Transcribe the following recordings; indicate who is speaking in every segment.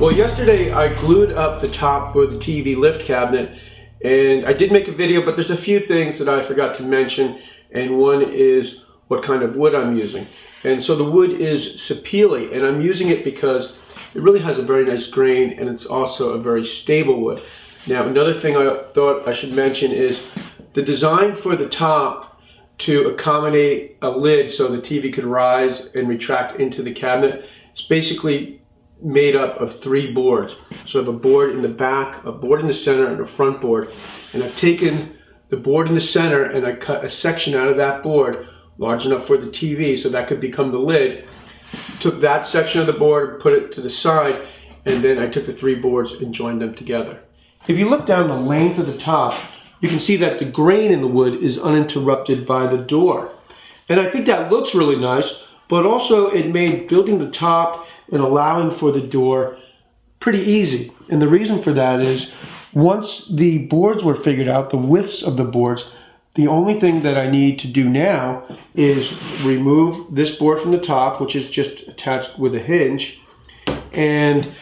Speaker 1: Well, yesterday I glued up the top for the TV lift cabinet, and I did make a video, but there's a few things that I forgot to mention, and one is what kind of wood I'm using. And so the wood is Sapele, and I'm using it because it really has a very nice grain, and it's also a very stable wood. Now, another thing I thought I should mention is the design for the top to accommodate a lid so the TV could rise and retract into the cabinet. It's basically made up of 3 boards. So I have a board in the back, a board in the center, and a front board. And I've taken the board in the center and I cut a section out of that board large enough for the TV so that could become the lid. Took that section of the board, put it to the side, and then I took the 3 boards and joined them together. If you look down the length of the top, you can see that the grain in the wood is uninterrupted by the door. And I think that looks really nice, but also it made building the top and allowing for the door pretty easy. And the reason for that is once the boards were figured out, the widths of the boards, the only thing that I need to do now is remove this board from the top, which is just attached with a hinge, and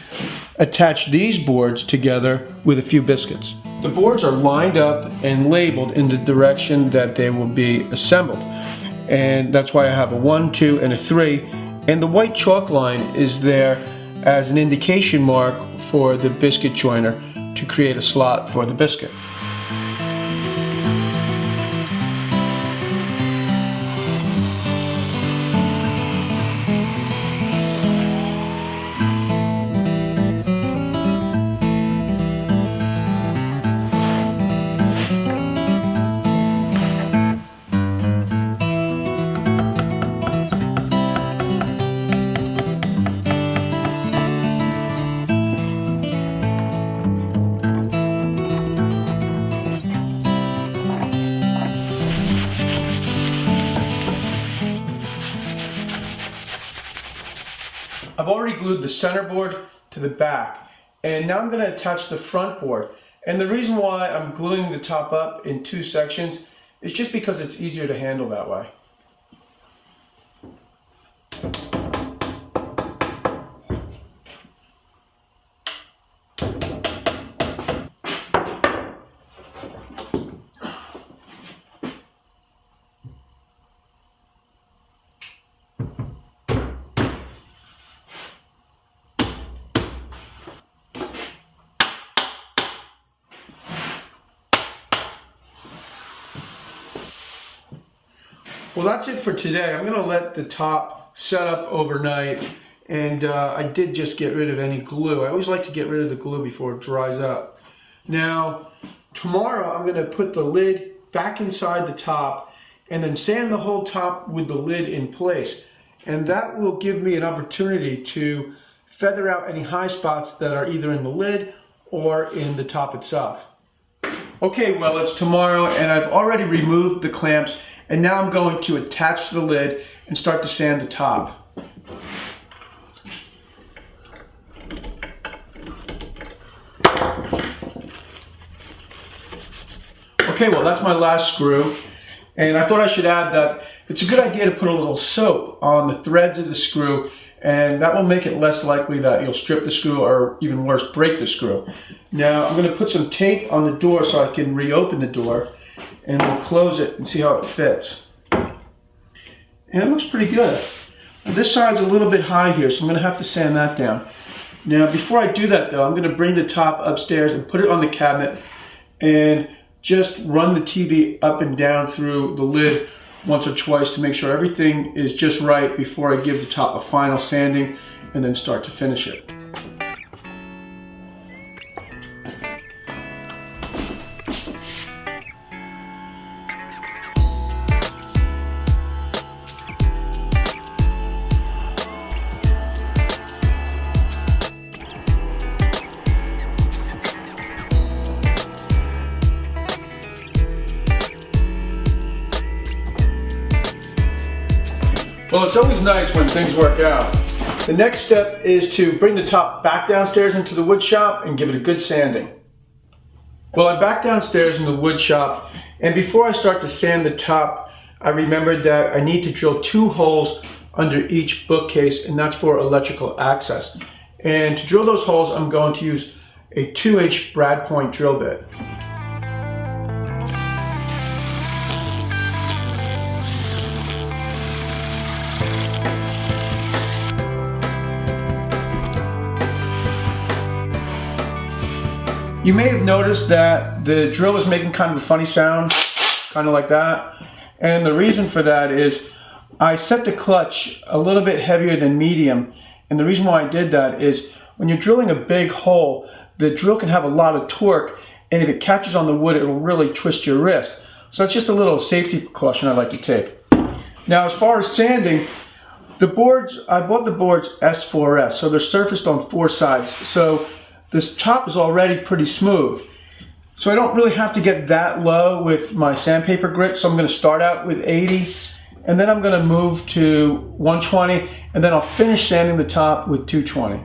Speaker 1: attach these boards together with a few biscuits. The boards are lined up and labeled in the direction that they will be assembled. And that's why I have a 1, 2, and a 3. And the white chalk line is there as an indication mark for the biscuit joiner to create a slot for the biscuit. I've already glued the center board to the back, and now I'm going to attach the front board. And the reason why I'm gluing the top up in 2 sections is just because it's easier to handle that way. Well, that's it for today. I'm going to let the top set up overnight, and I did just get rid of any glue. I always like to get rid of the glue before it dries up. Now, tomorrow I'm going to put the lid back inside the top and then sand the whole top with the lid in place. And that will give me an opportunity to feather out any high spots that are either in the lid or in the top itself. Okay, well, it's tomorrow and I've already removed the clamps, and now I'm going to attach the lid and start to sand the top. Okay, well, that's my last screw, and I thought I should add that it's a good idea to put a little soap on the threads of the screw, and that will make it less likely that you'll strip the screw or, even worse, break the screw. Now I'm going to put some tape on the door so I can reopen the door, and we'll close it and see how it fits. And it looks pretty good. This side's a little bit high here, so I'm going to have to sand that down. Now, before I do that though, I'm going to bring the top upstairs and put it on the cabinet and just run the TV up and down through the lid once or twice to make sure everything is just right before I give the top a final sanding and then start to finish it. Well, it's always nice when things work out. The next step is to bring the top back downstairs into the wood shop and give it a good sanding. Well, I'm back downstairs in the wood shop, and before I start to sand the top, I remembered that I need to drill 2 holes under each bookcase, and that's for electrical access. And to drill those holes, I'm going to use a 2-inch brad point drill bit. You may have noticed that the drill was making kind of a funny sound, kind of like that. And the reason for that is I set the clutch a little bit heavier than medium. And the reason why I did that is when you're drilling a big hole, the drill can have a lot of torque, and if it catches on the wood, it'll really twist your wrist. So that's just a little safety precaution I like to take. Now, as far as sanding, the boards, I bought the boards S4S, so they're surfaced on 4 sides. So this top is already pretty smooth. So I don't really have to get that low with my sandpaper grit, so I'm going to start out with 80, and then I'm going to move to 120, and then I'll finish sanding the top with 220.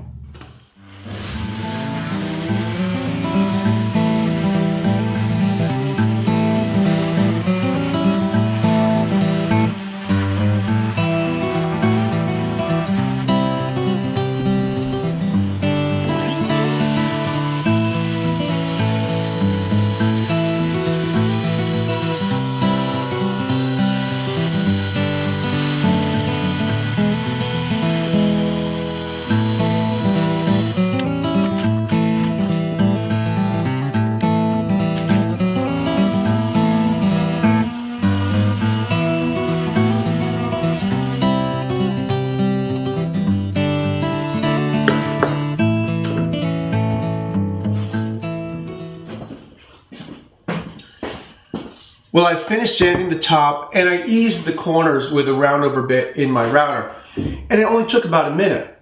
Speaker 1: Well, I finished sanding the top and I eased the corners with a roundover bit in my router. And it only took about a minute.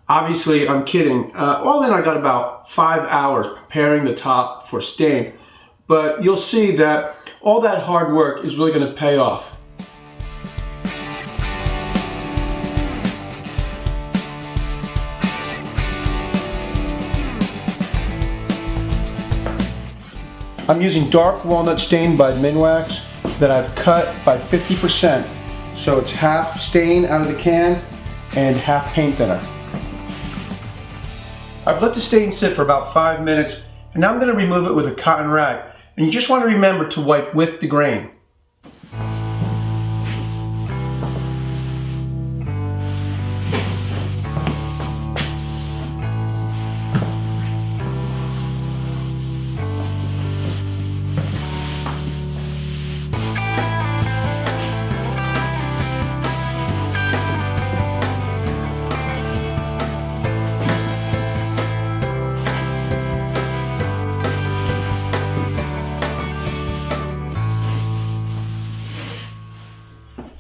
Speaker 1: Obviously, I'm kidding. All in, I got about 5 hours preparing the top for stain. But you'll see that all that hard work is really going to pay off. I'm using dark walnut stain by Minwax that I've cut by 50%. So it's half stain out of the can and half paint thinner. I've let the stain sit for about 5 minutes, and now I'm going to remove it with a cotton rag. And you just want to remember to wipe with the grain.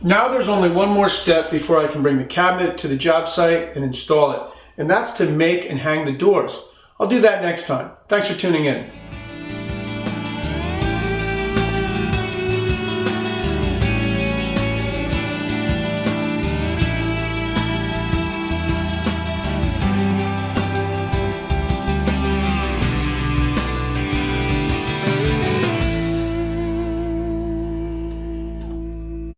Speaker 1: Now there's only one more step before I can bring the cabinet to the job site and install it, and that's to make and hang the doors. I'll do that next time. Thanks for tuning in.